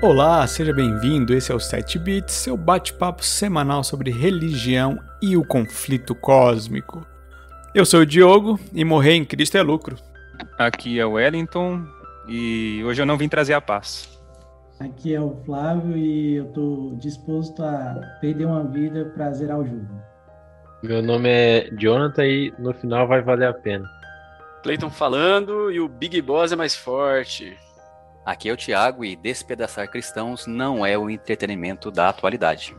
Olá, seja bem-vindo, esse é o 7 Bits, seu bate-papo semanal sobre religião e o conflito cósmico. Eu sou o Diogo e morrer em Cristo é lucro. Aqui é o Wellington e hoje eu não vim trazer a paz. Aqui é o Flávio e eu tô disposto a perder uma vida para zerar o jogo. Meu nome é Jonathan e no final vai valer a pena. Clayton falando e o Big Boss é mais forte. Aqui é o Thiago e despedaçar cristãos não é o entretenimento da atualidade.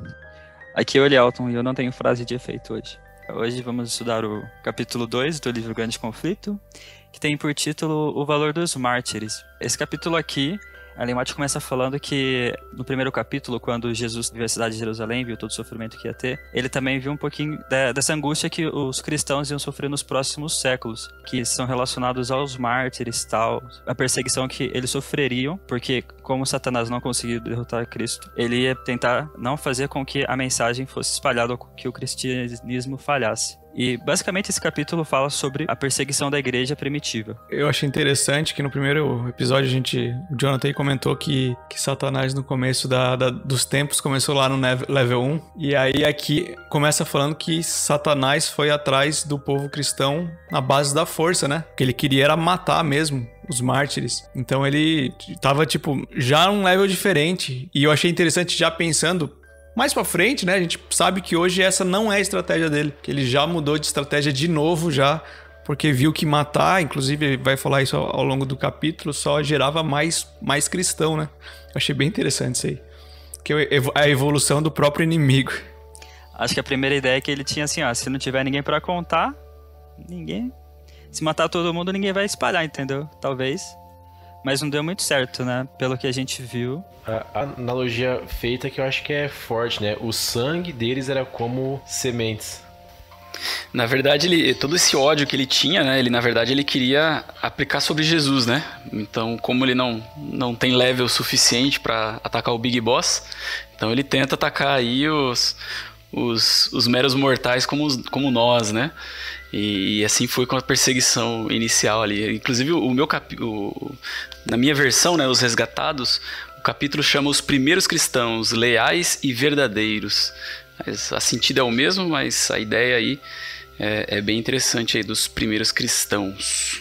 Aqui é o Elielton e eu não tenho frase de efeito hoje. Hoje vamos estudar o capítulo 2 do livro Grande Conflito, que tem por título O Valor dos Mártires. Esse capítulo aqui, a Lemate começa falando que no primeiro capítulo, quando Jesus viu a cidade de Jerusalém, viu todo o sofrimento que ia ter, ele também viu um pouquinho dessa angústia que os cristãos iam sofrer nos próximos séculos, que são relacionados aos mártires, tal, a perseguição que eles sofreriam, porque como Satanás não conseguiu derrotar Cristo, ele ia tentar não fazer com que a mensagem fosse espalhada ou que o cristianismo falhasse. E basicamente esse capítulo fala sobre a perseguição da igreja primitiva. Eu achei interessante que no primeiro episódio o Jonathan comentou que Satanás no começo dos tempos começou lá no level 1. E aí aqui começa falando que Satanás foi atrás do povo cristão na base da força, né? O que ele queria era matar mesmo os mártires. Então ele tava já num level diferente. E eu achei interessante já pensando mais pra frente, né, a gente sabe que hoje essa não é a estratégia dele, que ele já mudou de estratégia de novo já, porque viu que matar, inclusive vai falar isso ao longo do capítulo, só gerava mais cristão, né? Eu achei bem interessante isso aí, que é a evolução do próprio inimigo. Acho que a primeira ideia é que ele tinha assim, se não tiver ninguém pra contar, se matar todo mundo, ninguém vai espalhar, entendeu? Talvez. Mas não deu muito certo, né? Pelo que a gente viu. A analogia feita que eu acho que é forte, né? O sangue deles era como sementes. Na verdade, todo esse ódio que ele tinha, né? Na verdade, ele queria aplicar sobre Jesus, né? Então, como ele não tem level suficiente para atacar o Big Boss, então ele tenta atacar aí os meros mortais como nós, né? E assim foi com a perseguição inicial ali. Inclusive, na minha versão, né, Os Resgatados, o capítulo chama Os Primeiros Cristãos, Leais e Verdadeiros. A sentido é o mesmo, mas a ideia aí é bem interessante aí dos primeiros cristãos.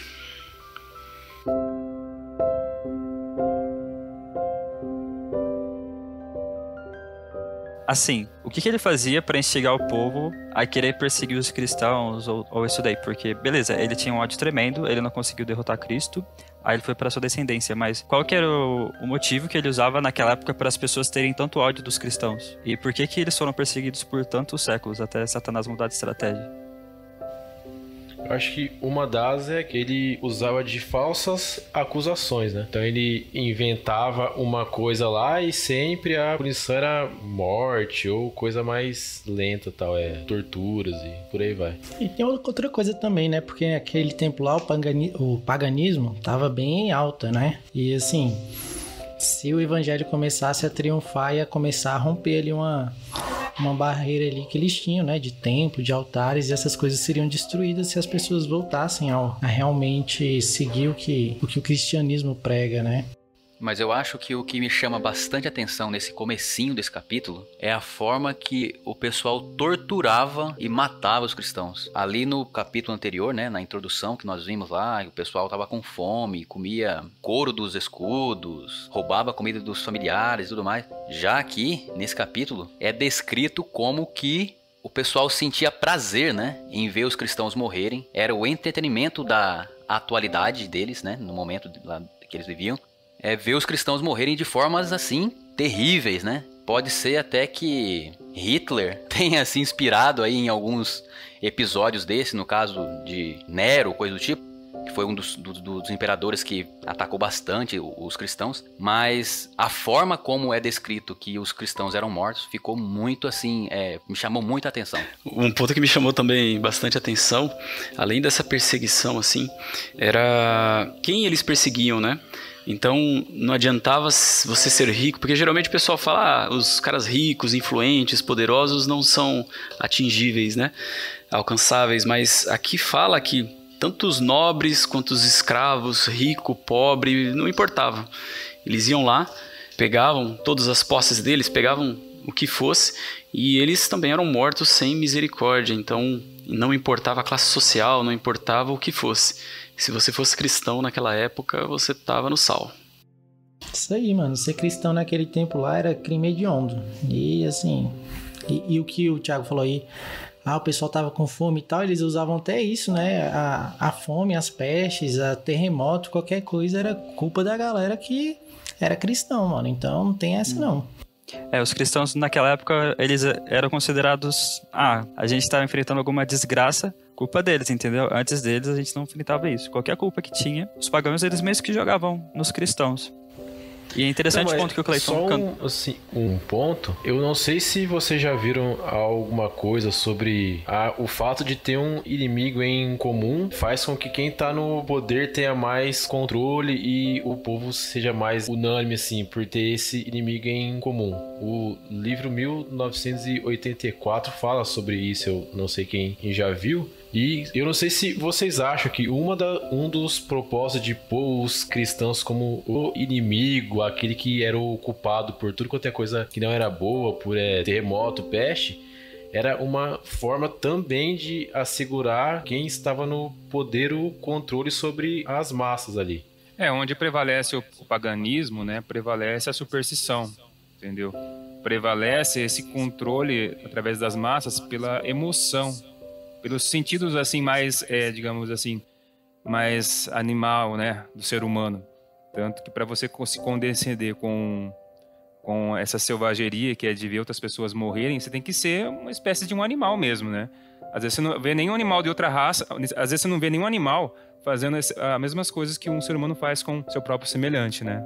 Assim, o que ele fazia para instigar o povo a querer perseguir os cristãos ou isso daí? Porque, beleza, ele tinha um ódio tremendo, ele não conseguiu derrotar Cristo, aí ele foi para sua descendência, mas qual que era o motivo que ele usava naquela época para as pessoas terem tanto ódio dos cristãos? E por que eles foram perseguidos por tantos séculos, até Satanás mudar de estratégia? Eu acho que uma das é que ele usava de falsas acusações, né? Então ele inventava uma coisa lá e sempre a punição era morte ou coisa mais lenta, tal, torturas e por aí vai. E tem outra coisa também, né? Porque naquele tempo lá o paganismo tava bem alta, né? E assim, se o evangelho começasse a triunfar, ia começar a romper ali uma barreira ali que eles tinham, né, de templo, de altares, e essas coisas seriam destruídas se as pessoas voltassem a realmente seguir o que o cristianismo prega, né? Mas eu acho que o que me chama bastante atenção nesse comecinho desse capítulo é a forma que o pessoal torturava e matava os cristãos. Ali no capítulo anterior, né, na introdução que nós vimos lá, o pessoal estava com fome, comia couro dos escudos, roubava a comida dos familiares e tudo mais. Já aqui, nesse capítulo, é descrito como que o pessoal sentia prazer, né, em ver os cristãos morrerem. Era o entretenimento da atualidade deles, né, no momento lá que eles viviam. Ver os cristãos morrerem de formas assim terríveis, né? Pode ser até que Hitler tenha se inspirado aí em alguns episódios desse, no caso de Nero, coisa do tipo, que foi um dos imperadores que atacou bastante os cristãos, mas a forma como é descrito que os cristãos eram mortos ficou muito assim, me chamou muito a atenção. Um ponto que me chamou também bastante atenção, além dessa perseguição assim, era quem eles perseguiam, né? Então não adiantava você ser rico, porque geralmente o pessoal fala, os caras ricos, influentes, poderosos não são atingíveis, né? Alcançáveis, mas aqui fala que tanto os nobres quanto os escravos, rico, pobre, não importava. Eles iam lá pegavam todas as posses deles, pegavam o que fosse, e eles também eram mortos sem misericórdia. Então não importava a classe social, não importava o que fosse. Se você fosse cristão naquela época, você estava no sal. Isso aí, mano. Ser cristão naquele tempo lá era crime hediondo. E assim... E o que o Thiago falou aí... o pessoal tava com fome e tal, eles usavam até isso, né? A fome, as pestes, a terremoto, qualquer coisa era culpa da galera que era cristão, mano. Então não tem essa não. Os cristãos naquela época, eles eram considerados... a gente estava enfrentando alguma desgraça, culpa deles, entendeu? Antes deles a gente não enfrentava isso. Qualquer culpa que tinha, os pagãos eles mesmos que jogavam nos cristãos. E é interessante o ponto que o Cleiton... Só um ponto. Eu não sei se vocês já viram alguma coisa sobre o fato de ter um inimigo em comum faz com que quem tá no poder tenha mais controle e o povo seja mais unânime, assim, por ter esse inimigo em comum. O livro 1984 fala sobre isso, eu não sei quem já viu. E eu não sei se vocês acham que um dos propósitos de pôr os cristãos como o inimigo, aquele que era o culpado por tudo quanto é coisa que não era boa, por terremoto, peste, era uma forma também de assegurar quem estava no poder o controle sobre as massas ali. Onde prevalece o paganismo, né? Prevalece a superstição, entendeu? Prevalece esse controle através das massas pela emoção, pelos sentidos assim mais, digamos assim, mais animal, né, do ser humano. Tanto que para você se condescender com essa selvageria que é de ver outras pessoas morrerem, você tem que ser uma espécie de um animal mesmo, né? Às vezes você não vê nenhum animal de outra raça, às vezes você não vê nenhum animal fazendo as mesmas coisas que um ser humano faz com seu próprio semelhante, né?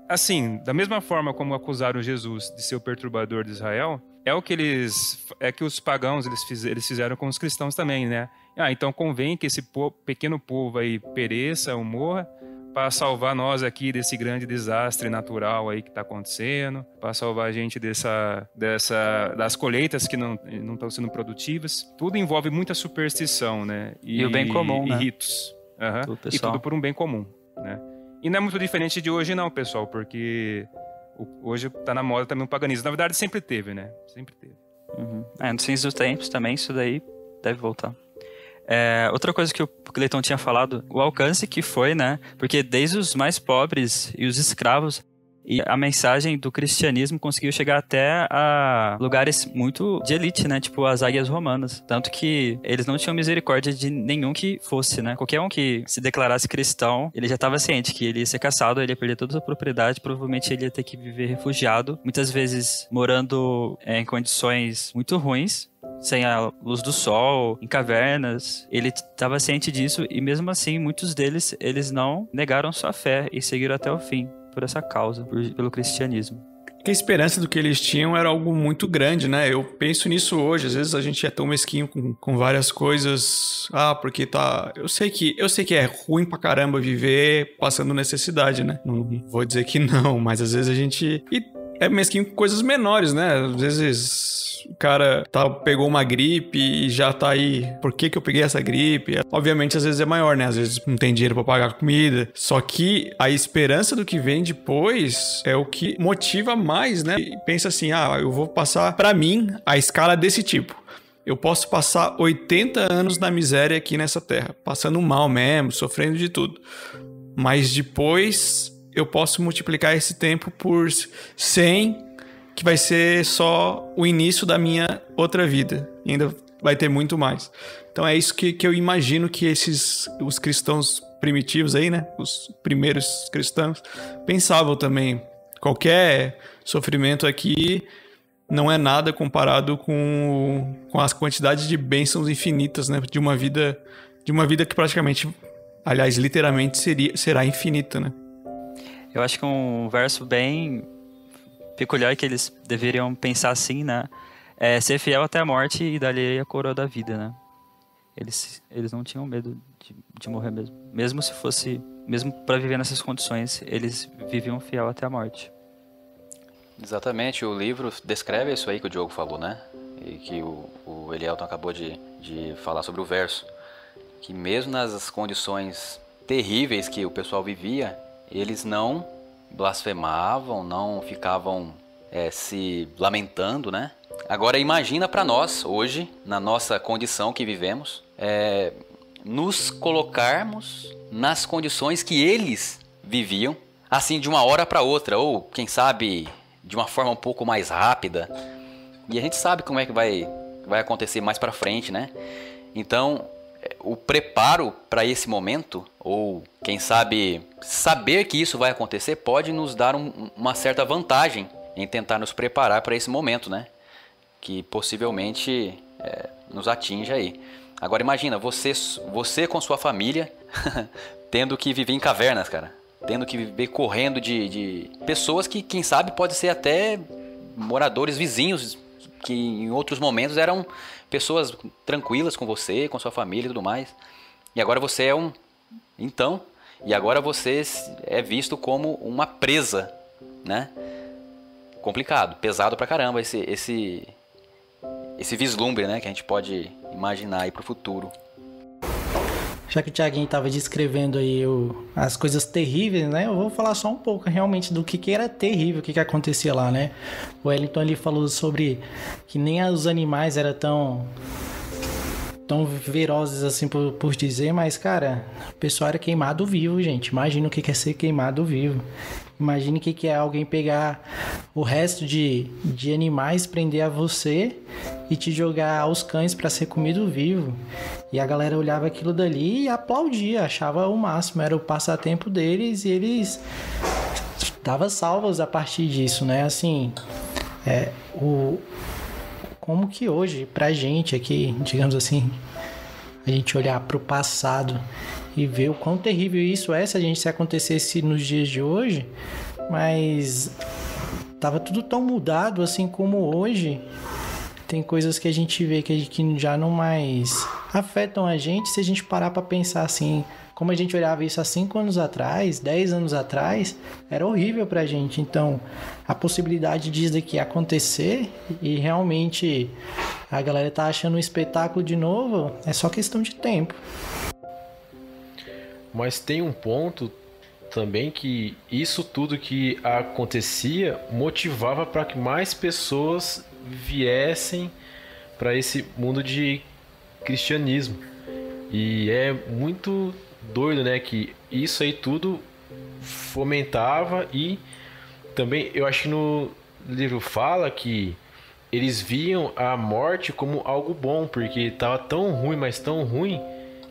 Assim, da mesma forma como acusaram Jesus de ser o perturbador de Israel, é que os pagãos eles fizeram com os cristãos também, né? Então convém que esse pequeno povo aí pereça ou morra para salvar nós aqui desse grande desastre natural aí que está acontecendo, para salvar a gente das colheitas que não estão sendo produtivas. Tudo envolve muita superstição, né? E o bem comum, e né? ritos. E tudo por um bem comum, né? E não é muito diferente de hoje não, pessoal, porque hoje tá na moda também o paganismo. Na verdade, sempre teve, né? Sempre teve. Uhum. Nos fins dos tempos também, isso daí deve voltar. Outra coisa que o Cleiton tinha falado, o alcance que foi, né? Porque desde os mais pobres e os escravos, e a mensagem do cristianismo conseguiu chegar até a lugares muito de elite, né? Tipo as águias romanas. Tanto que eles não tinham misericórdia de nenhum que fosse, né? Qualquer um que se declarasse cristão, ele já estava ciente que ele ia ser caçado, ele ia perder toda a propriedade, provavelmente ele ia ter que viver refugiado, muitas vezes morando em condições muito ruins, sem a luz do sol, em cavernas. Ele estava ciente disso e mesmo assim, muitos deles, eles não negaram sua fé e seguiram até o fim por essa causa, pelo cristianismo. Que a esperança do que eles tinham era algo muito grande, né? Eu penso nisso hoje. Às vezes a gente é tão mesquinho com várias coisas. Porque tá... Eu sei que é ruim pra caramba viver passando necessidade, né? Não vou dizer que não, mas às vezes a gente... E é mesquinho com coisas menores, né? Às vezes o cara pegou uma gripe e já tá aí. Por que eu peguei essa gripe? Obviamente, às vezes é maior, né? Às vezes não tem dinheiro pra pagar comida. Só que a esperança do que vem depois é o que motiva mais, né? E pensa assim, eu vou passar, pra mim, a escala desse tipo. Eu posso passar 80 anos na miséria aqui nessa terra, passando mal mesmo, sofrendo de tudo. Mas depois eu posso multiplicar esse tempo por 100, que vai ser só o início da minha outra vida. E ainda vai ter muito mais. Então é isso que eu imagino que os cristãos primitivos aí, né? Os primeiros cristãos pensavam também. Qualquer sofrimento aqui não é nada comparado com as quantidades de bênçãos infinitas, né? De uma vida que praticamente, aliás, literalmente será infinita, né? Eu acho que um verso bem peculiar que eles deveriam pensar assim, né? É ser fiel até a morte e dar-lhe a coroa da vida, né? Eles não tinham medo de morrer mesmo. Mesmo para viver nessas condições, eles viviam fiel até a morte. Exatamente, o livro descreve isso aí que o Diogo falou, né? E que o Elielton acabou de falar sobre o verso. Que mesmo nas condições terríveis que o pessoal vivia, eles não blasfemavam, não ficavam se lamentando, né? Agora imagina para nós, hoje, na nossa condição que vivemos, nos colocarmos nas condições que eles viviam, assim, de uma hora para outra, ou quem sabe de uma forma um pouco mais rápida. E a gente sabe como é que vai acontecer mais para frente, né? Então, o preparo para esse momento, ou quem sabe saber que isso vai acontecer, pode nos dar uma certa vantagem em tentar nos preparar para esse momento, né? Que possivelmente nos atinja aí. Agora imagina, você com sua família tendo que viver em cavernas, cara. Tendo que viver correndo de pessoas que, quem sabe, pode ser até moradores vizinhos, que em outros momentos eram pessoas tranquilas com você, com sua família e tudo mais. E agora você e agora você é visto como uma presa, né? Complicado, pesado pra caramba esse vislumbre, né, que a gente pode imaginar aí pro futuro. Já que o Thiaguinho estava descrevendo aí as coisas terríveis, né? Eu vou falar só um pouco realmente do que era terrível, o que acontecia lá, né? O Wellington ali falou sobre que nem os animais eram tão velozes assim por dizer, mas, cara, o pessoal era queimado vivo, gente. Imagina o que é ser queimado vivo. Imagine o que é alguém pegar o resto de animais, prender a você e te jogar aos cães para ser comido vivo. E a galera olhava aquilo dali e aplaudia, achava o máximo, era o passatempo deles e eles davam salvas a partir disso, né? Assim, como que hoje, pra gente aqui, digamos assim, a gente olhar pro passado e ver o quão terrível isso é se acontecesse nos dias de hoje, mas tava tudo tão mudado assim como hoje. Tem coisas que a gente vê que já não mais afetam a gente se a gente parar pra pensar assim, como a gente olhava isso há 5 anos atrás, 10 anos atrás, era horrível pra gente. Então, a possibilidade disso daqui acontecer e realmente a galera tá achando um espetáculo de novo, é só questão de tempo. Mas tem um ponto também que isso tudo que acontecia motivava para que mais pessoas viessem para esse mundo de cristianismo. E é muito doido, né, que isso aí tudo fomentava. E também eu acho que no livro fala que eles viam a morte como algo bom, porque estava tão ruim, mas tão ruim,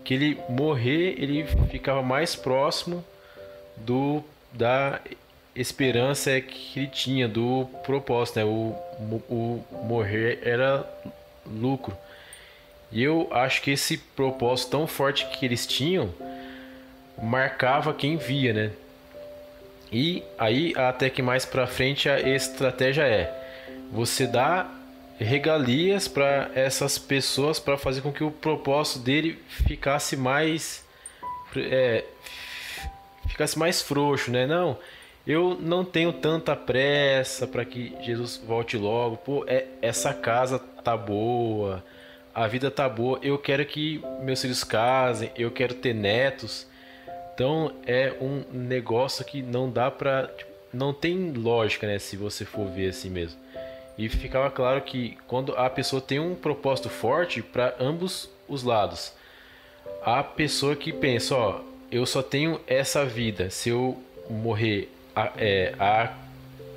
que ele morrer, ele ficava mais próximo da esperança que ele tinha, do propósito, né? O morrer era lucro. E eu acho que esse propósito tão forte que eles tinham marcava quem via, né? E aí, até que mais pra frente, a estratégia você dá regalias para essas pessoas para fazer com que o propósito dele ficasse mais frouxo, né? Não, eu não tenho tanta pressa para que Jesus volte logo. Pô, essa casa tá boa, a vida tá boa, eu quero que meus filhos casem, eu quero ter netos. Então é um negócio que não dá pra, não tem lógica, né, se você for ver assim mesmo. E ficava claro que quando a pessoa tem um propósito forte para ambos os lados, a pessoa que pensa, eu só tenho essa vida, se eu morrer,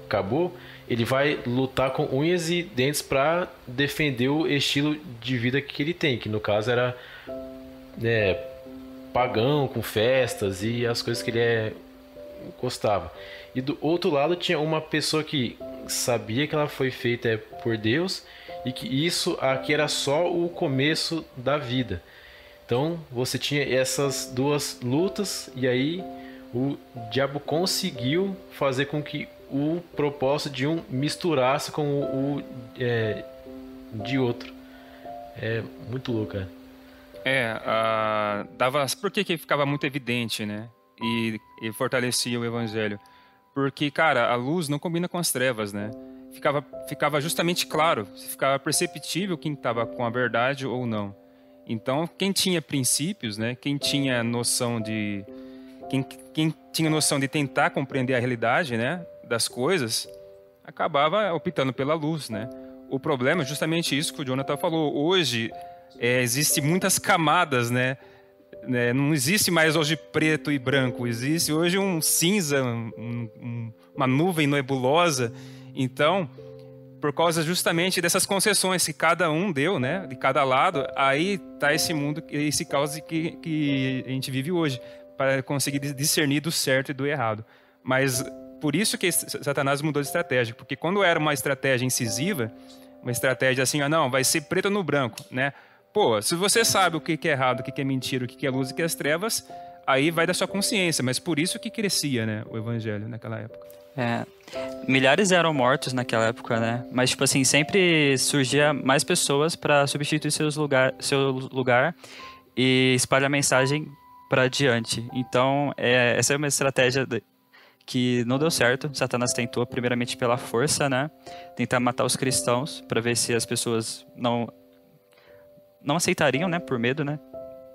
acabou, ele vai lutar com unhas e dentes para defender o estilo de vida que ele tem, que no caso era pagão, com festas e as coisas que ele gostava. E do outro lado tinha uma pessoa que sabia que ela foi feita por Deus e que isso aqui era só o começo da vida. Então você tinha essas duas lutas e aí o diabo conseguiu fazer com que o propósito de um misturasse com o de outro. É muito louco, cara. Por que ficava muito evidente, né? E fortalecia o evangelho. Porque, cara, a luz não combina com as trevas, né? Ficava justamente claro, ficava perceptível quem estava com a verdade ou não. Então, quem tinha princípios, né? Quem tinha noção de Quem tinha noção de tentar compreender a realidade, né, das coisas, acabava optando pela luz, né? O problema é justamente isso que o Jonathan falou. Hoje, existe muitas camadas, né? Não existe mais hoje preto e branco. Existe hoje um cinza, uma nuvem nebulosa. Então, por causa justamente dessas concessões que cada um deu, né? De cada lado, aí tá esse mundo, esse caos que a gente vive hoje, para conseguir discernir do certo e do errado. Mas por isso que Satanás mudou de estratégia, porque quando era uma estratégia incisiva, uma estratégia assim, não, vai ser preto no branco, né? Pô, se você sabe o que é errado, o que é mentira, o que é luz e o que é as trevas, aí vai da sua consciência, mas por isso que crescia, né, o evangelho naquela época. Milhares eram mortos naquela época, né? Mas, tipo assim, sempre surgia mais pessoas para substituir seu lugar e espalhar a mensagem para adiante. Então, essa é uma estratégia que não deu certo. Satanás tentou, primeiramente pela força, né? Tentar matar os cristãos para ver se as pessoas não aceitariam, né? Por medo, né?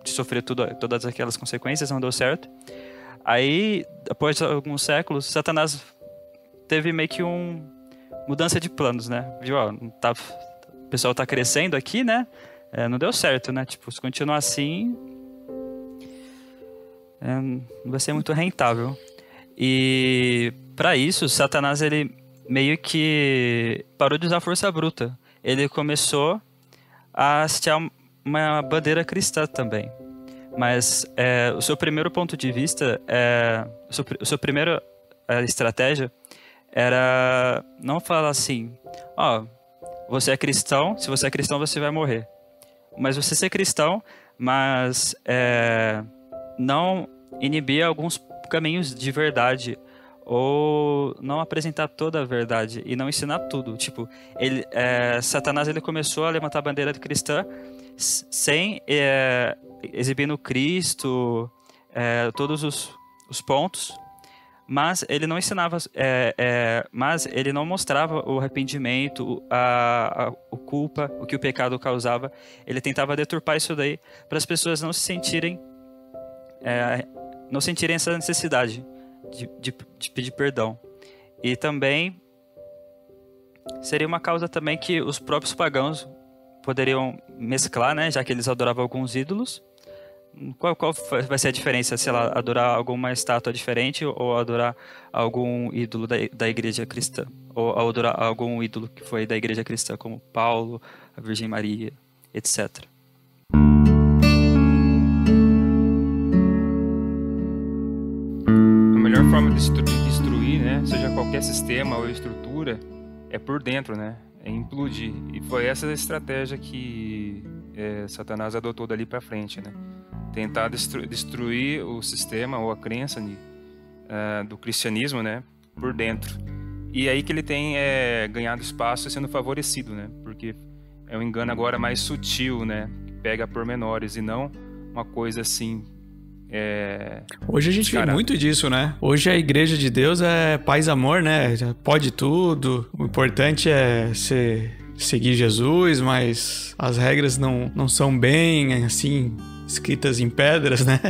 De sofrer todas aquelas consequências, não deu certo. Aí, após alguns séculos, Satanás teve meio que mudança de planos, né? Viu? Ó, o pessoal tá crescendo aqui, né? Não deu certo, né? Tipo, se continuar assim, não vai ser muito rentável. E para isso, Satanás, ele meio que parou de usar força bruta. Ele começou a hastear uma bandeira cristã também. Mas o seu primeiro ponto de vista, a sua primeira estratégia era não falar assim, você é cristão, se você é cristão você vai morrer. Mas você ser cristão, mas não inibir alguns caminhos de verdade, ou não apresentar toda a verdade e não ensinar tudo. Tipo, Satanás, ele começou a levantar a bandeira cristã sem exibir no Cristo todos os pontos, mas ele não ensinava, mas ele não mostrava o arrependimento, a culpa, o que o pecado causava. Ele tentava deturpar isso daí para as pessoas não sentirem essa necessidade de pedir perdão. E também seria uma causa também que os próprios pagãos poderiam mesclar, né, já que eles adoravam alguns ídolos. Qual vai ser a diferença se ela adorar alguma estátua diferente ou adorar algum ídolo da igreja cristã? Ou adorar algum ídolo que foi da igreja cristã, como Paulo, a Virgem Maria, etc. A melhor forma de destruir, né, seja qualquer sistema ou estrutura, é por dentro, né? É implodir. E foi essa a estratégia que Satanás adotou dali para frente, né? Tentar destruir o sistema ou a crença do cristianismo, né, por dentro. E aí que ele tem ganhado espaço e sendo favorecido, né? Porque é um engano agora mais sutil, né? Que pega pormenores e não uma coisa assim. Hoje a gente vê muito disso, né? Hoje a igreja de Deus é paz e amor, né? Pode tudo. O importante é seguir Jesus, mas as regras não são bem assim escritas em pedras, né?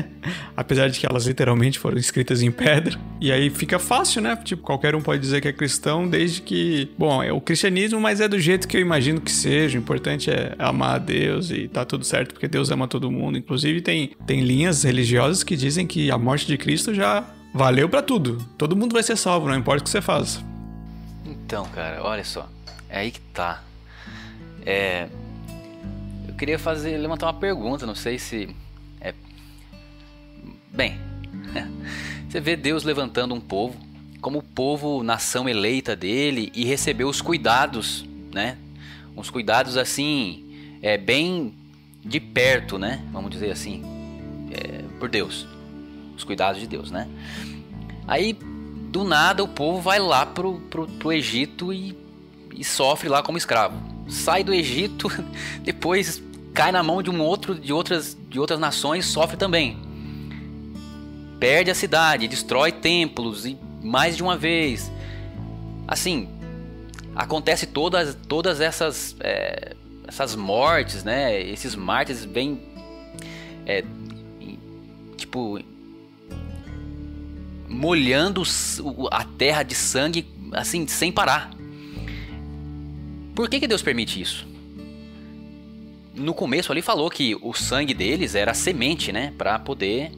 Apesar de que elas literalmente foram escritas em pedra. E aí fica fácil, né? Tipo, qualquer um pode dizer que é cristão, desde que... Bom, é o cristianismo, mas é do jeito que eu imagino que seja. O importante é amar a Deus e tá tudo certo, porque Deus ama todo mundo. Inclusive, tem linhas religiosas que dizem que a morte de Cristo já valeu pra tudo. Todo mundo vai ser salvo, não importa o que você faça. Então, cara, olha só. É aí que tá. Eu queria levantar uma pergunta, não sei se... Bem, você vê Deus levantando um povo, como povo, nação eleita dele, e recebeu os cuidados, né? Uns cuidados assim, bem de perto, né? Vamos dizer assim, por Deus. Os cuidados de Deus, né? Aí, do nada, o povo vai lá pro Egito e sofre lá como escravo. Sai do Egito, depois cai na mão de outras nações, sofre também. Perde a cidade, destrói templos e mais de uma vez. Assim, acontece todas essas mortes, né? Esses mártires bem, tipo, molhando a terra de sangue, assim, sem parar. Por que Deus permite isso? No começo ali falou que o sangue deles era a semente, né? Para poder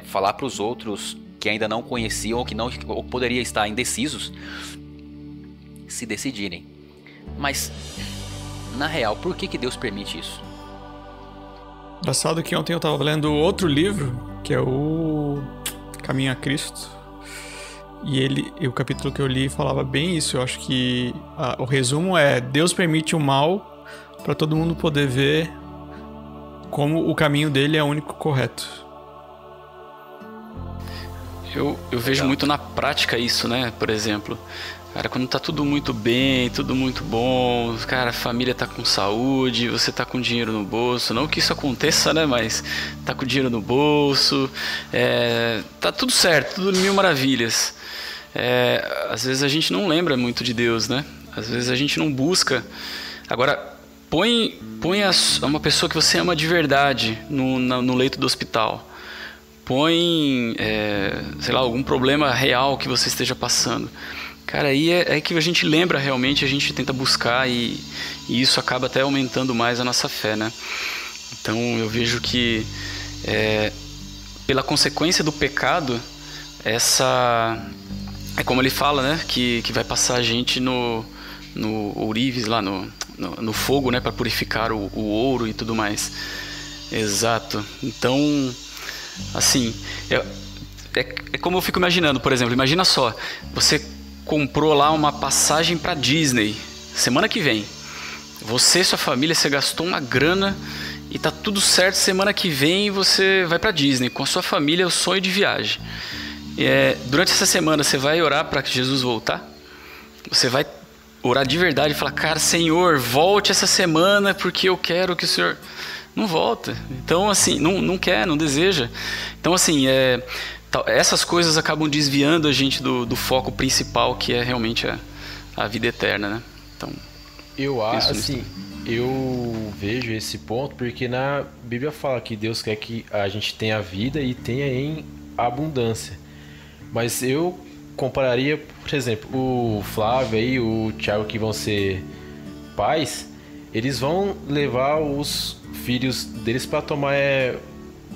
falar para os outros que ainda não conheciam ou poderia estar indecisos se decidirem. Mas, na real, por que Deus permite isso? Engraçado que ontem eu tava lendo outro livro, que é o Caminho a Cristo. E o capítulo que eu li falava bem isso. Eu acho que o resumo é: Deus permite o mal para todo mundo poder ver como o caminho dele é o único correto. Eu vejo muito na prática isso, né? Por exemplo, cara, quando tá tudo muito bem, tudo muito bom, cara, a família tá com saúde, você tá com dinheiro no bolso, não que isso aconteça, né? Mas tá com dinheiro no bolso, tá tudo certo, tudo mil maravilhas. Às vezes a gente não lembra muito de Deus, né? Às vezes a gente não busca. Agora, põe uma pessoa que você ama de verdade no leito do hospital. Põe, sei lá, algum problema real que você esteja passando. Cara, aí é que a gente lembra realmente, a gente tenta buscar e isso acaba até aumentando mais a nossa fé, né? Então eu vejo que pela consequência do pecado, essa... É como ele fala, né? Que vai passar a gente no ourives, lá no fogo, né? Para purificar o ouro e tudo mais. Exato. Então... Assim, é como eu fico imaginando, por exemplo, imagina só, você comprou lá uma passagem para Disney, semana que vem, você e sua família, você gastou uma grana e tá tudo certo, semana que vem você vai para Disney com a sua família, é o sonho de viagem. Durante essa semana você vai orar para que Jesus voltar? Você vai orar de verdade e falar, cara, Senhor, volte essa semana porque eu quero que o Senhor... Não volta. Então, assim, não quer, não deseja. Então, assim, essas coisas acabam desviando a gente do foco principal, que é realmente a vida eterna, né? Então, eu vejo esse ponto porque na Bíblia fala que Deus quer que a gente tenha vida e tenha em abundância. Mas eu compararia, por exemplo, o Flávio e o Thiago, que vão ser pais, eles vão levar os filhos deles para tomar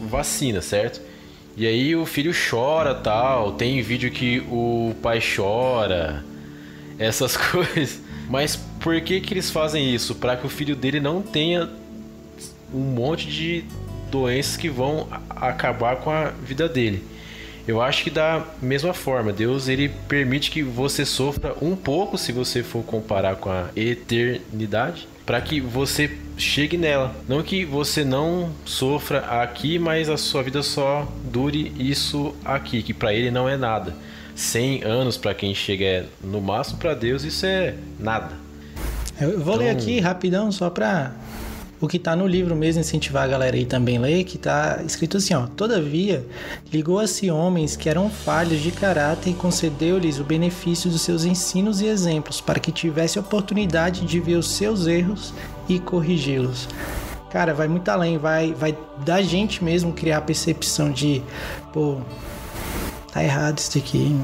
vacina, certo? E aí o filho chora, tal, tem vídeo que o pai chora, essas coisas. Mas por que eles fazem isso? Para que o filho dele não tenha um monte de doenças que vão acabar com a vida dele. Eu acho que da mesma forma, Deus ele permite que você sofra um pouco, se você for comparar com a eternidade, para que você chegue nela. Não que você não sofra aqui, mas a sua vida só dure isso aqui, que para ele não é nada. 100 anos para quem chega no máximo, para Deus isso é nada. Eu vou ler aqui rapidão, só para o que está no livro mesmo, incentivar a galera aí também ler, que está escrito assim, ó: todavia, ligou-se homens que eram falhos de caráter e concedeu-lhes o benefício dos seus ensinos e exemplos, para que tivesse oportunidade de ver os seus erros e corrigi-los. Cara, vai muito além, vai da gente mesmo criar a percepção de, pô, tá errado isso aqui,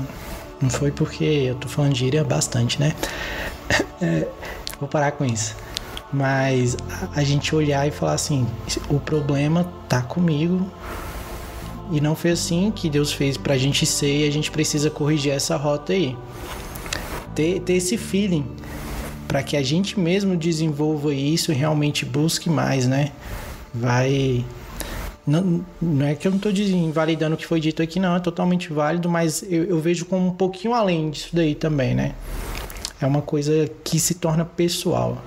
não foi porque eu tô falando de gíria bastante, né? Vou parar com isso. Mas a gente olhar e falar assim, o problema tá comigo e não foi assim que Deus fez pra gente ser, e a gente precisa corrigir essa rota aí. Ter esse feeling para que a gente mesmo desenvolva isso e realmente busque mais, né? Não é que eu não tô invalidando o que foi dito aqui, não, é totalmente válido, mas eu vejo como um pouquinho além disso daí também, né? É uma coisa que se torna pessoal.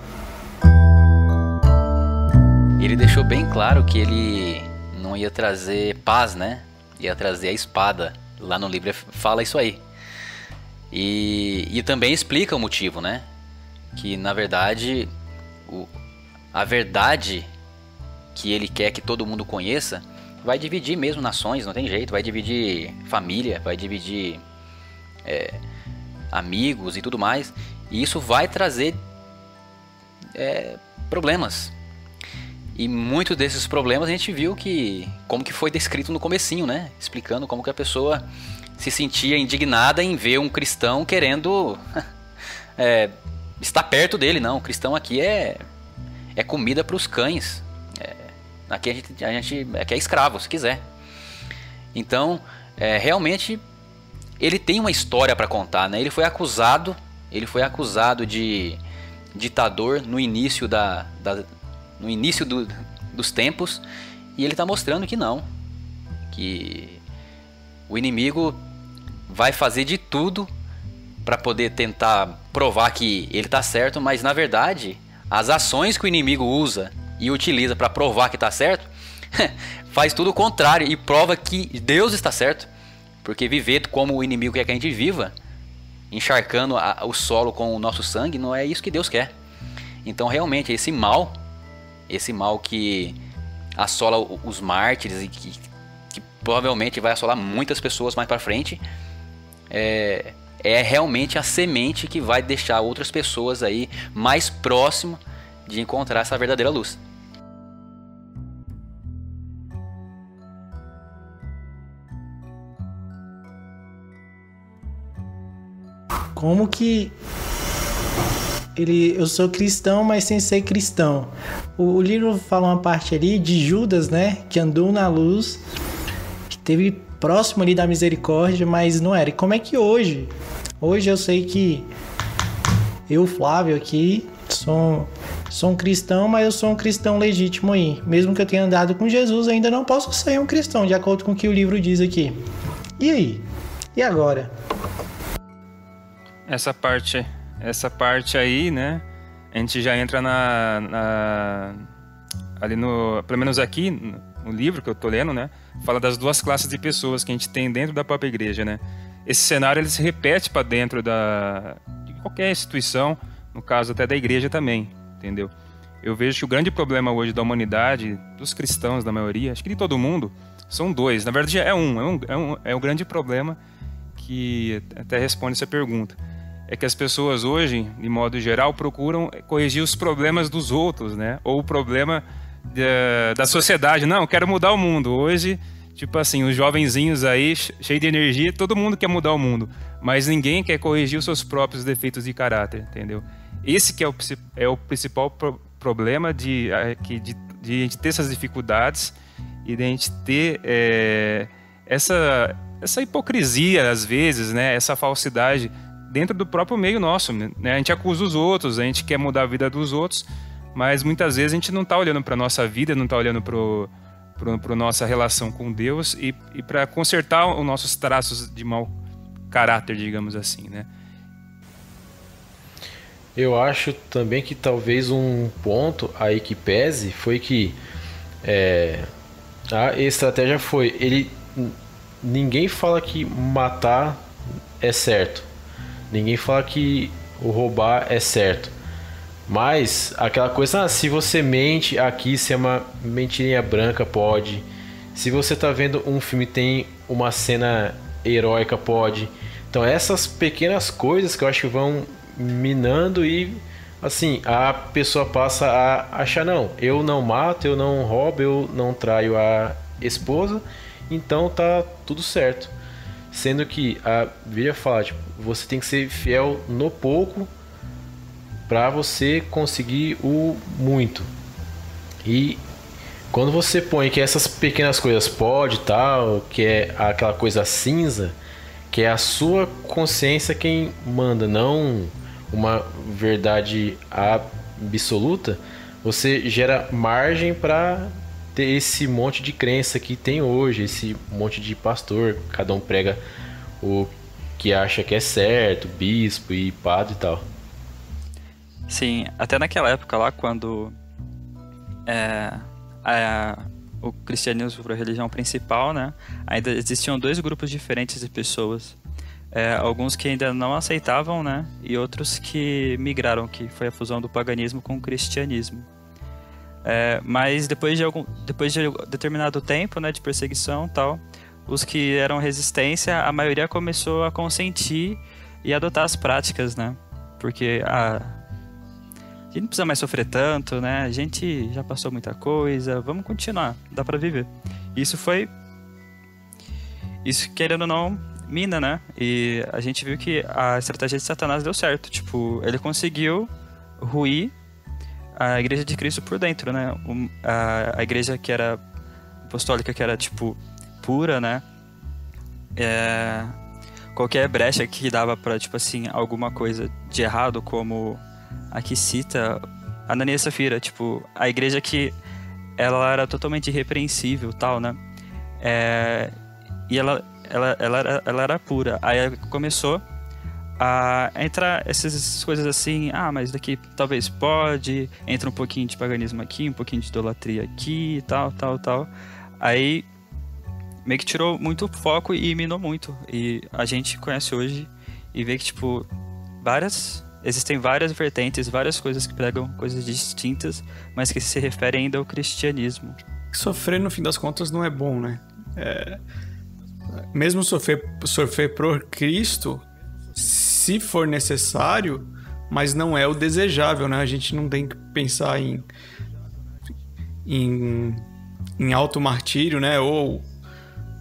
Ele deixou bem claro que ele não ia trazer paz, né? Ia trazer a espada. Lá no livro fala isso aí. E também explica o motivo, né? Que na verdade a verdade que ele quer que todo mundo conheça vai dividir mesmo nações, não tem jeito. Vai dividir família, vai dividir amigos e tudo mais. E isso vai trazer problemas. E muitos desses problemas a gente viu como que foi descrito no comecinho, né? Explicando como que a pessoa se sentia indignada em ver um cristão querendo estar perto dele. Não, o cristão aqui é comida para os cães. Aqui a gente aqui é escravo, se quiser. Então, realmente, ele tem uma história para contar, né? Ele foi acusado de ditador no início dos tempos, e ele está mostrando que não, que o inimigo vai fazer de tudo para poder tentar provar que ele está certo, mas na verdade as ações que o inimigo usa e utiliza para provar que está certo faz tudo o contrário e prova que Deus está certo, porque viver como o inimigo quer que a gente viva, encharcando o solo com o nosso sangue, não é isso que Deus quer. Então realmente esse mal que assola os mártires e que provavelmente vai assolar muitas pessoas mais para frente, é realmente a semente que vai deixar outras pessoas aí mais próximo de encontrar essa verdadeira luz. Como que eu sou cristão, mas sem ser cristão? O livro fala uma parte ali de Judas, né? Que andou na luz, que esteve próximo ali da misericórdia, mas não era. E como é que hoje? Hoje eu sei que eu, Flávio, aqui, sou um cristão, mas eu sou um cristão legítimo aí. Mesmo que eu tenha andado com Jesus, ainda não posso ser um cristão, de acordo com o que o livro diz aqui. E aí? E agora? Essa parte aí, né? A gente já entra ali pelo menos aqui no livro que eu tô lendo, né? Fala das duas classes de pessoas que a gente tem dentro da própria igreja, né? Esse cenário ele se repete para dentro de qualquer instituição, no caso até da igreja também, entendeu? Eu vejo que o grande problema hoje da humanidade, dos cristãos, da maioria, acho que de todo mundo, são dois. Na verdade é um grande problema que até responde essa pergunta. É que as pessoas hoje, de modo geral, procuram corrigir os problemas dos outros, né? Ou o problema da sociedade. Não, eu quero mudar o mundo. Hoje, tipo assim, os jovenzinhos aí, cheios de energia, todo mundo quer mudar o mundo. Mas ninguém quer corrigir os seus próprios defeitos de caráter, entendeu? Esse que é o principal problema de a gente ter essas dificuldades e de a gente ter essa hipocrisia, às vezes, né? Essa falsidade dentro do próprio meio nosso, né? A gente acusa os outros, a gente quer mudar a vida dos outros, mas muitas vezes a gente não está olhando para a nossa vida, não está olhando para a nossa relação com Deus e para consertar os nossos traços de mau caráter, digamos assim, né? Eu acho também que talvez um ponto aí que pese foi que a estratégia foi... Ninguém fala que matar é certo. Ninguém fala que o roubar é certo. Mas aquela coisa, se você mente aqui, se é uma mentirinha branca, pode. Se você tá vendo um filme tem uma cena heróica, pode. Então essas pequenas coisas que eu acho que vão minando e assim, a pessoa passa a achar, não, eu não mato, eu não roubo, eu não traio a esposa, então tá tudo certo. Sendo que a Bíblia fala, tipo, você tem que ser fiel no pouco para você conseguir o muito. E quando você põe que essas pequenas coisas pode tal, que é aquela coisa cinza, que é a sua consciência quem manda, não uma verdade absoluta, você gera margem para ter esse monte de crença que tem hoje, esse monte de pastor, cada um prega o que acha que é certo, bispo e padre e tal. Sim, até naquela época lá, quando o cristianismo foi a religião principal, né, ainda existiam dois grupos diferentes de pessoas. Alguns que ainda não aceitavam, né, e outros que migraram, que foi a fusão do paganismo com o cristianismo. Mas depois de determinado tempo, né, de perseguição e tal, os que eram resistência, a maioria começou a consentir e adotar as práticas, né? Porque a gente não precisa mais sofrer tanto, né? A gente já passou muita coisa, vamos continuar, dá pra viver. Isso, querendo ou não, mina, né? E a gente viu que a estratégia de Satanás deu certo. Tipo, ele conseguiu ruir a igreja de Cristo por dentro, né? A igreja que era apostólica, que era, tipo, pura, né? Qualquer brecha que dava pra, tipo assim, alguma coisa de errado, como aqui cita Ananias e Safira, tipo, a igreja que ela era totalmente irrepreensível, tal, né? E ela era pura. Aí começou a entrar essas coisas assim, mas daqui talvez pode, entra um pouquinho de paganismo aqui, um pouquinho de idolatria aqui, tal. Aí meio que tirou muito foco e minou muito. E a gente conhece hoje e vê que, tipo, existem várias vertentes, várias coisas que pregam coisas distintas, mas que se referem ainda ao cristianismo. Sofrer, no fim das contas, não é bom, né? Mesmo sofrer por Cristo, se for necessário, mas não é o desejável, né? A gente não tem que pensar em auto-martírio, né? Ou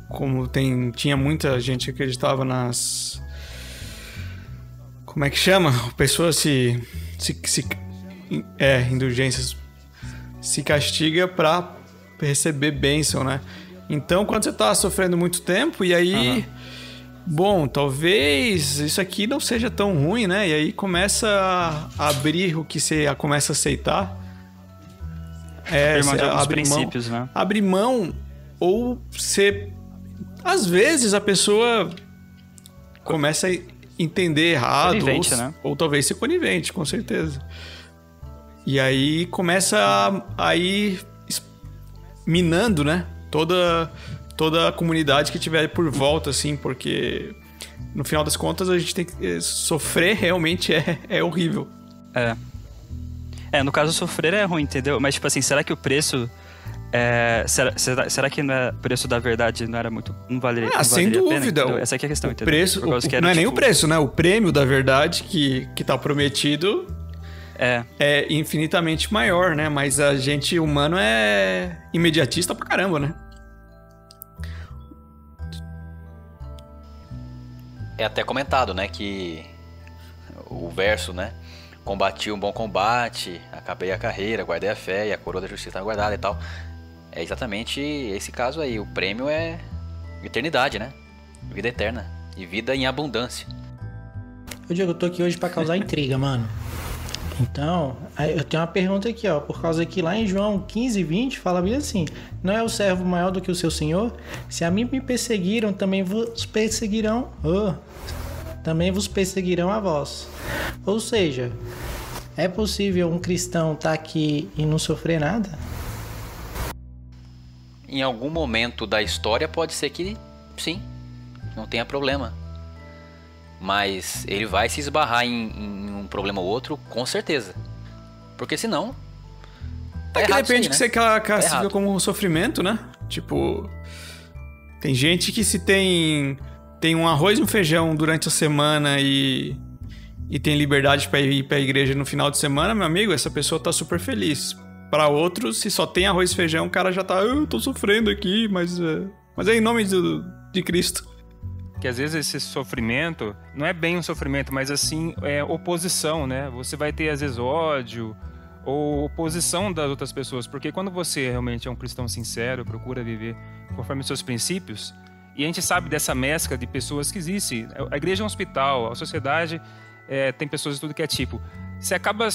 como tinha muita gente que acreditava nas... Como é que chama? Pessoas indulgências. Se castiga pra receber bênção, né? Então, quando você tá sofrendo muito tempo, e aí... Bom, talvez isso aqui não seja tão ruim, né? E aí começa a abrir o que você começa a aceitar. Abrir mão de alguns princípios, né? Abrir mão, ou você... Às vezes a pessoa começa a entender errado, né? Ou talvez ser conivente, com certeza. E aí começa a ir minando, né? Toda a comunidade que tiver por volta, assim, porque no final das contas a gente tem que sofrer, realmente é horrível. No caso, sofrer é ruim, entendeu? Mas, tipo assim, será que o preço... será que o preço da verdade não era muito... Não valeria sem dúvida. Pena, essa aqui é a questão, entendeu? Preço, não é nem o preço, né? O prêmio da verdade que tá prometido é infinitamente maior, né? Mas a gente humano é imediatista pra caramba, né? É até comentado, né, que o verso, né, combati um bom combate, acabei a carreira, guardei a fé e a coroa da justiça está guardada e tal. É exatamente esse caso aí, o prêmio é eternidade, né, vida eterna e vida em abundância. Ô Diego, eu tô aqui hoje pra causar intriga, mano. Então, eu tenho uma pergunta aqui, ó, por causa que lá em João 15:20 fala bem assim: não é o servo maior do que o seu senhor? Se a mim me perseguiram, também vos perseguirão. Também vos perseguirão a vós. Ou seja, é possível um cristão estar aqui e não sofrer nada? Em algum momento da história pode ser que sim, não tenha problema. Mas ele vai se esbarrar em um problema ou outro, com certeza. Porque senão... Tá que depende que você classifica como um sofrimento, né? Tipo... Tem gente que se tem um arroz e um feijão durante a semana e tem liberdade pra ir pra igreja no final de semana, meu amigo, essa pessoa tá super feliz. Pra outros, se só tem arroz e feijão, o cara já tá... Eu tô sofrendo aqui, mas é em nome de Cristo. Que às vezes esse sofrimento não é bem um sofrimento, mas assim é oposição, né? Você vai ter às vezes ódio ou oposição das outras pessoas, porque quando você realmente é um cristão sincero, procura viver conforme os seus princípios, e a gente sabe dessa mescla de pessoas que existe. A igreja é um hospital, a sociedade tem pessoas de tudo que é tipo. Você acaba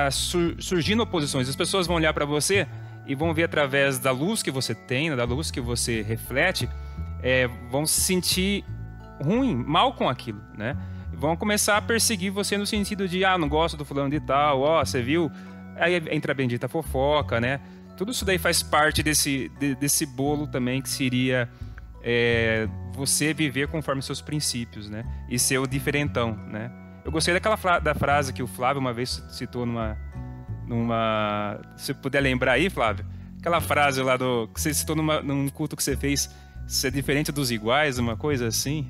surgindo oposições, as pessoas vão olhar para você e vão ver através da luz que você tem, da luz que você reflete, vão se sentir ruim, mal com aquilo, né? Vão começar a perseguir você no sentido de, não gosto do fulano de tal, você viu? Aí entra a bendita fofoca, né? Tudo isso daí faz parte desse bolo também, que seria você viver conforme seus princípios, né? E ser o diferentão, né? Eu gostei da frase que o Flávio uma vez citou numa... Se puder lembrar aí, Flávio, aquela frase lá que você citou num culto que você fez, ser diferente dos iguais, uma coisa assim.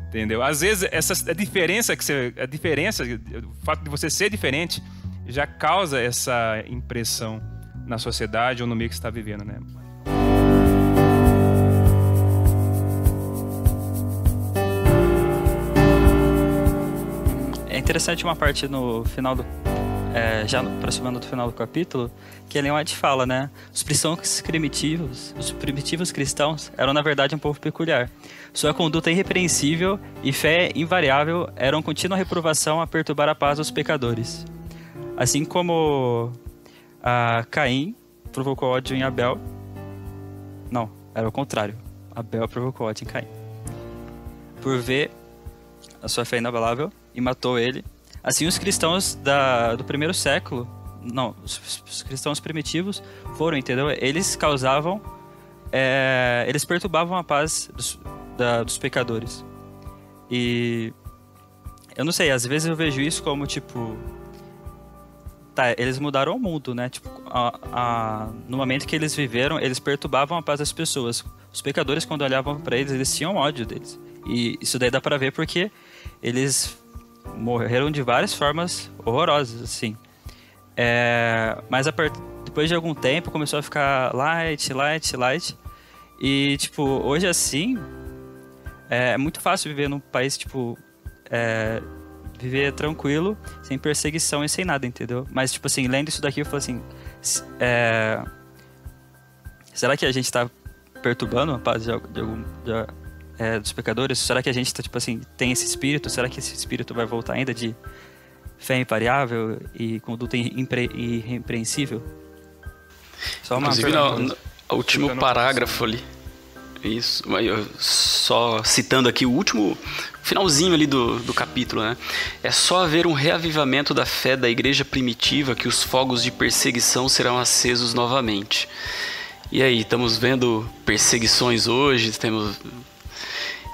Entendeu? Às vezes a diferença, o fato de você ser diferente já causa essa impressão na sociedade ou no meio que você está vivendo, né? interessante uma parte no final do... já aproximando do final do capítulo, que Ellen White fala, né? Os primitivos cristãos eram, na verdade, um povo peculiar. Sua conduta irrepreensível e fé invariável eram contínua reprovação a perturbar a paz dos pecadores. Assim como Caim provocou ódio em Abel... Não, era o contrário. Abel provocou ódio em Caim. Por ver a sua fé inabalável e matou ele. Assim, os cristãos do primeiro século, os cristãos primitivos foram, entendeu? Eles causavam, eles perturbavam a paz dos pecadores. E eu não sei, às vezes eu vejo isso como, tipo, tá, eles mudaram o mundo, né? Tipo, no momento que eles viveram, eles perturbavam a paz das pessoas. Os pecadores, quando olhavam para eles, eles tinham ódio deles. E isso daí dá pra ver porque eles morreram de várias formas horrorosas, assim. Mas depois de algum tempo começou a ficar light. E, tipo, hoje assim, é muito fácil viver num país, tipo, viver tranquilo, sem perseguição e sem nada, entendeu? Mas, tipo assim, lendo isso daqui, eu falo assim, será que a gente tá perturbando a paz dos pecadores? Será que a gente tá, tipo assim, tem esse espírito? Será que esse espírito vai voltar ainda de fé invariável e conduta irrepreensível? Só uma inclusive, no último parágrafo ali, isso, só citando aqui o último finalzinho ali do capítulo, né? É só haver um reavivamento da fé da igreja primitiva que os fogos de perseguição serão acesos novamente. E aí, estamos vendo perseguições hoje,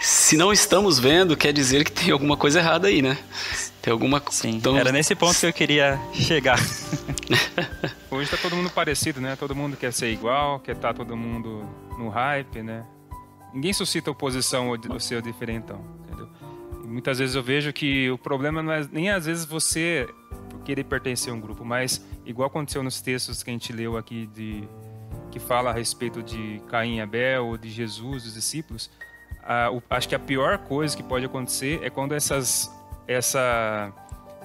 se não estamos vendo, quer dizer que tem alguma coisa errada aí, né? Tem alguma... Sim, era nesse ponto que eu queria chegar. Hoje tá todo mundo parecido, né? Todo mundo quer ser igual, quer estar todo mundo no hype, né? Ninguém suscita oposição ou ser diferentão, entendeu? E muitas vezes eu vejo que o problema não é nem às vezes você querer pertencer a um grupo, mas igual aconteceu nos textos que a gente leu aqui que fala a respeito de Caim e Abel ou de Jesus, dos discípulos. Acho que a pior coisa que pode acontecer é quando essa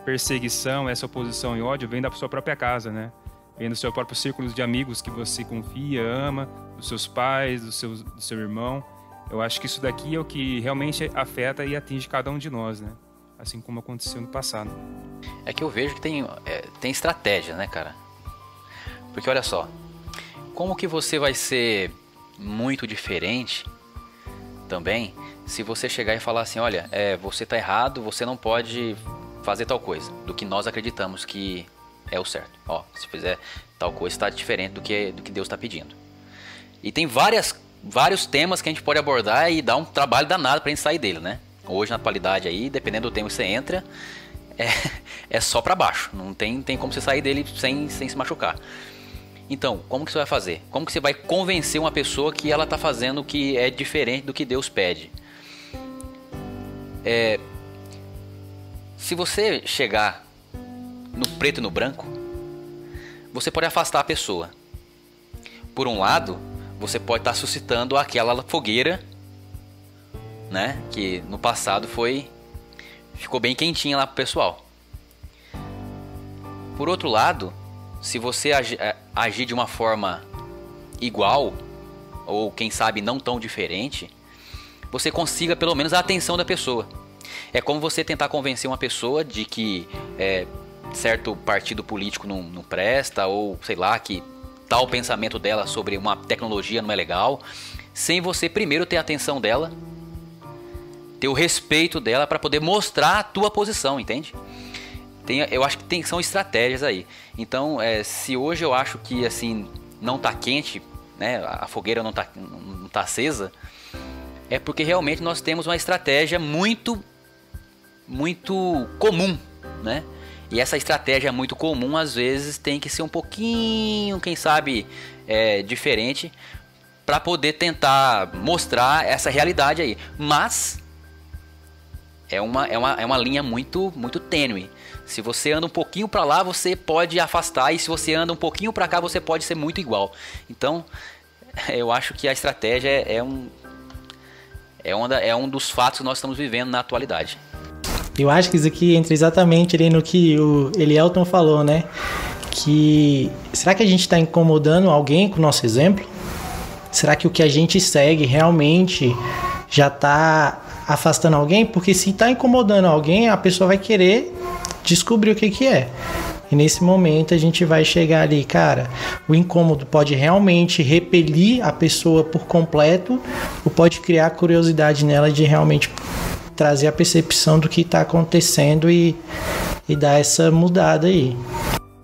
perseguição, essa oposição e ódio vem da sua própria casa, né? Vem do seu próprio círculo de amigos que você confia, ama, dos seus pais, do seu irmão. Eu acho que isso daqui é o que realmente afeta e atinge cada um de nós, né? Assim como aconteceu no passado. É que eu vejo que tem estratégia, né, cara? Porque olha só, como que você vai ser muito diferente também se você chegar e falar assim, olha, você tá errado, você não pode fazer tal coisa do que nós acreditamos que é o certo. Ó, se fizer tal coisa está diferente do que Deus está pedindo. E tem vários temas que a gente pode abordar e dar um trabalho danado pra gente sair dele, né? Hoje na atualidade aí, dependendo do tema que você entra, é só pra baixo. Não tem como você sair dele sem se machucar. Então, como que você vai fazer? Como que você vai convencer uma pessoa que ela está fazendo o que é diferente do que Deus pede? Se você chegar no preto e no branco, você pode afastar a pessoa. Por um lado, você pode estar suscitando aquela fogueira, né? Que no passado ficou bem quentinha lá pro pessoal. Por outro lado, se você agir de uma forma igual, ou quem sabe não tão diferente, você consiga pelo menos a atenção da pessoa. É como você tentar convencer uma pessoa de que certo partido político não presta, ou sei lá, que tal pensamento dela sobre uma tecnologia não é legal, sem você primeiro ter a atenção dela, ter o respeito dela para poder mostrar a tua posição, entende? Eu acho que são estratégias aí. Então, se hoje eu acho que assim não tá quente, né, a fogueira não tá acesa, é porque realmente nós temos uma estratégia muito comum, né? E essa estratégia muito comum às vezes tem que ser um pouquinho, quem sabe, diferente para poder tentar mostrar essa realidade aí. Mas é uma linha muito tênue. Se você anda um pouquinho para lá, você pode afastar, e se você anda um pouquinho para cá, você pode ser muito igual. Então, eu acho que a estratégia é um dos fatos que nós estamos vivendo na atualidade. Eu acho que isso aqui entra exatamente ali no que o Elielton falou, né? Que será que a gente está incomodando alguém com o nosso exemplo? Será que o que a gente segue realmente já está afastando alguém? Porque se está incomodando alguém, a pessoa vai querer descobrir o que é. E nesse momento a gente vai chegar ali, cara, o incômodo pode realmente repelir a pessoa por completo ou pode criar curiosidade nela de realmente trazer a percepção do que está acontecendo e dar essa mudada aí.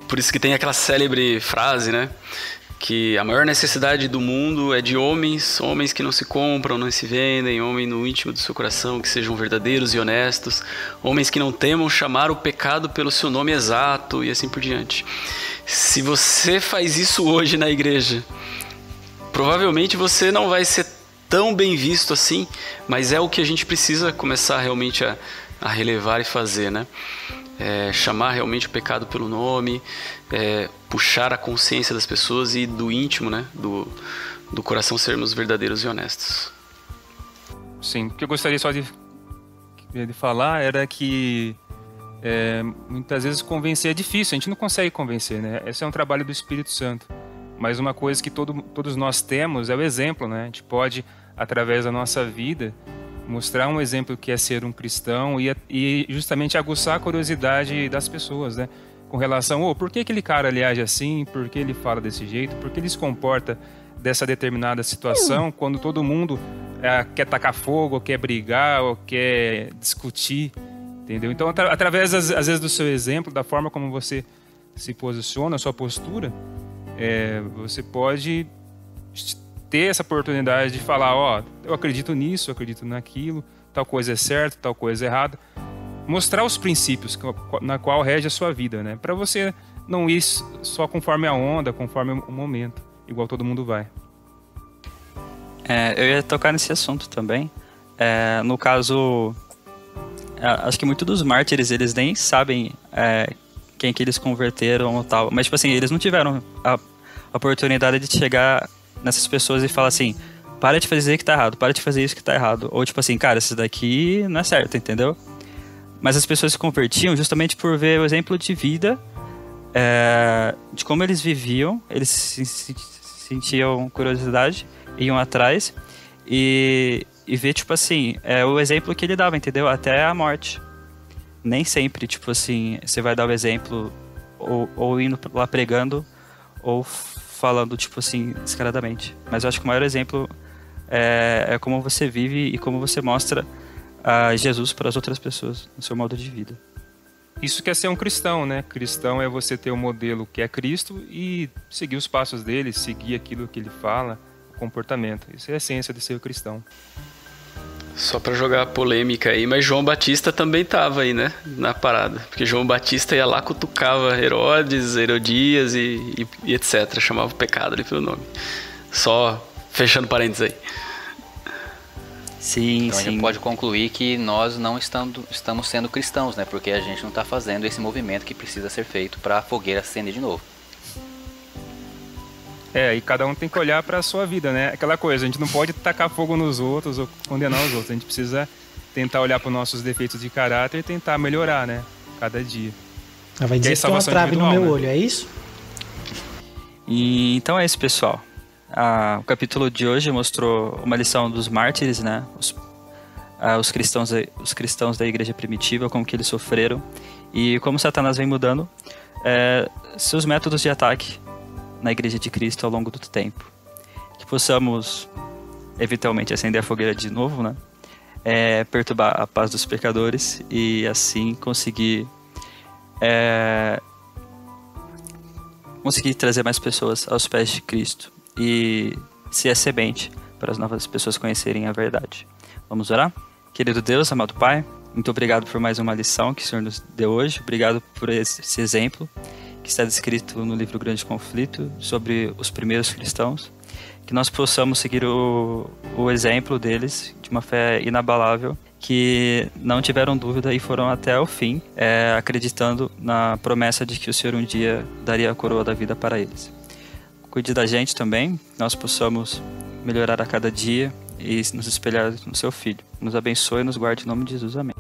Por isso que tem aquela célebre frase, né? Que a maior necessidade do mundo é de homens que não se compram, não se vendem, homens no íntimo do seu coração, que sejam verdadeiros e honestos, homens que não temam chamar o pecado pelo seu nome exato e assim por diante. Se você faz isso hoje na igreja, provavelmente você não vai ser tão bem visto assim, mas é o que a gente precisa começar realmente a relevar e fazer, né? Chamar realmente o pecado pelo nome, puxar a consciência das pessoas e do íntimo, né, do coração sermos verdadeiros e honestos. Sim, o que eu gostaria só de falar era que muitas vezes convencer é difícil, a gente não consegue convencer, né? Esse é um trabalho do Espírito Santo. Mas uma coisa que todos nós temos é o exemplo, né? A gente pode, através da nossa vida, mostrar um exemplo que é ser um cristão e justamente aguçar a curiosidade das pessoas, né? Com relação, por que aquele cara ali age assim, por que ele fala desse jeito, por que ele se comporta dessa determinada situação, quando todo mundo quer tacar fogo, ou quer brigar, ou quer discutir, entendeu? Então, através, às vezes, do seu exemplo, da forma como você se posiciona, a sua postura, você pode ter essa oportunidade de falar, eu acredito nisso, eu acredito naquilo, tal coisa é certa, tal coisa é errada. Mostrar os princípios na qual rege a sua vida, né? Para você não ir só conforme a onda, conforme o momento, igual todo mundo vai. Eu ia tocar nesse assunto também. No caso, acho que muitos dos mártires, eles nem sabem quem que eles converteram ou tal. Mas, tipo assim, eles não tiveram a oportunidade de chegar nessas pessoas e falar assim, para de fazer que tá errado, para de fazer isso que tá errado. Ou tipo assim, cara, isso daqui não é certo, entendeu? Mas as pessoas se convertiam justamente por ver o exemplo de vida, de como eles viviam, eles sentiam curiosidade, iam atrás e ver, tipo assim, o exemplo que ele dava, entendeu? Até a morte. Nem sempre, tipo assim, você vai dar o exemplo ou indo lá pregando ou falando, tipo assim, descaradamente. Mas eu acho que o maior exemplo é como você vive e como você mostra a Jesus para as outras pessoas, no seu modo de vida. Isso quer ser um cristão, né? Cristão é você ter um modelo que é Cristo e seguir os passos dele, seguir aquilo que ele fala, o comportamento. Isso é a essência de ser cristão. Só pra jogar polêmica aí, mas João Batista também tava aí, né? Na parada. Porque João Batista ia lá, cutucava Herodes, Herodias e etc. Chamava o pecado ali pelo nome. Só fechando parênteses aí. Sim, então a gente pode concluir que nós não estamos sendo cristãos, né? Porque a gente não está fazendo esse movimento que precisa ser feito para a fogueira acender de novo. E cada um tem que olhar para a sua vida, né? Aquela coisa, a gente não pode tacar fogo nos outros ou condenar os outros. A gente precisa tentar olhar para os nossos defeitos de caráter e tentar melhorar, né? Cada dia. Vai dizer que tem uma trave no meu olho, é isso? E então é isso, pessoal. O capítulo de hoje mostrou uma lição dos mártires, né? Os cristãos da igreja primitiva, como que eles sofreram e como Satanás vem mudando seus métodos de ataque na igreja de Cristo ao longo do tempo. Que possamos eventualmente acender a fogueira de novo, né? Perturbar a paz dos pecadores e assim conseguir trazer mais pessoas aos pés de Cristo e ser a semente para as novas pessoas conhecerem a verdade. Vamos orar? Querido Deus, amado Pai, muito obrigado por mais uma lição que o Senhor nos deu hoje. Obrigado por esse exemplo que está descrito no livro Grande Conflito sobre os primeiros cristãos. Que nós possamos seguir o exemplo deles de uma fé inabalável, que não tiveram dúvida e foram até o fim, acreditando na promessa de que o Senhor um dia daria a coroa da vida para eles. Cuide da gente também, nós possamos melhorar a cada dia e nos espelhar no seu Filho. Nos abençoe e nos guarde em nome de Jesus. Amém.